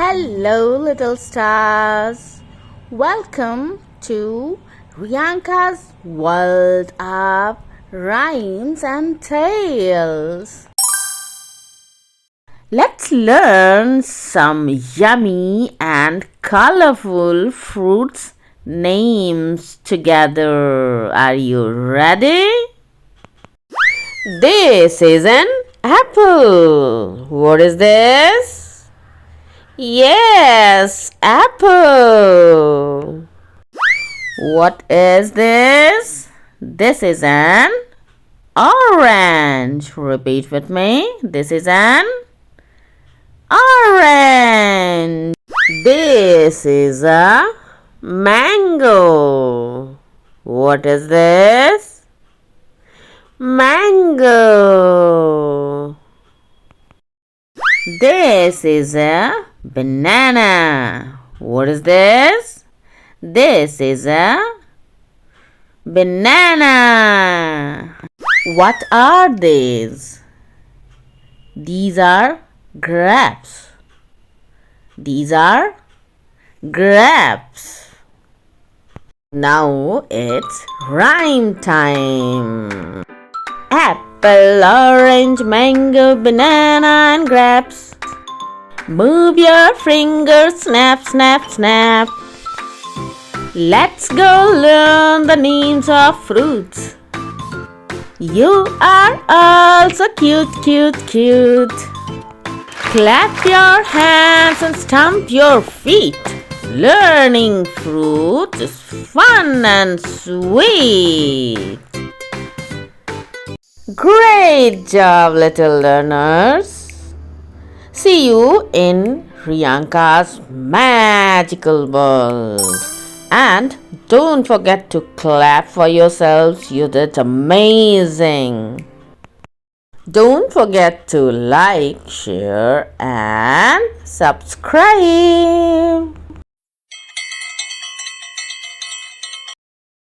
Hello, little stars. Welcome to Riyanka's World of Rhymes and Tales. Let's learn some yummy and colorful fruits names together. Are you ready? This is an apple. What is this? Yes, apple. What is this? This is an orange. Repeat with me. This is an orange. This is a mango. What is this? Mango. This is a banana. What is this? This is a banana. What are these? These are grapes. These are grapes. Now it's rhyme time. Apple, orange, mango, banana and grapes. Move your fingers, snap, snap, snap. Let's go learn the names of fruits. You are all so cute, cute, cute. Clap your hands and stamp your feet. Learning fruits is fun and sweet. Great job, little learners. See you in Riyanka's magical world. And don't forget to clap for yourselves. You did amazing. Don't forget to like, share, and subscribe.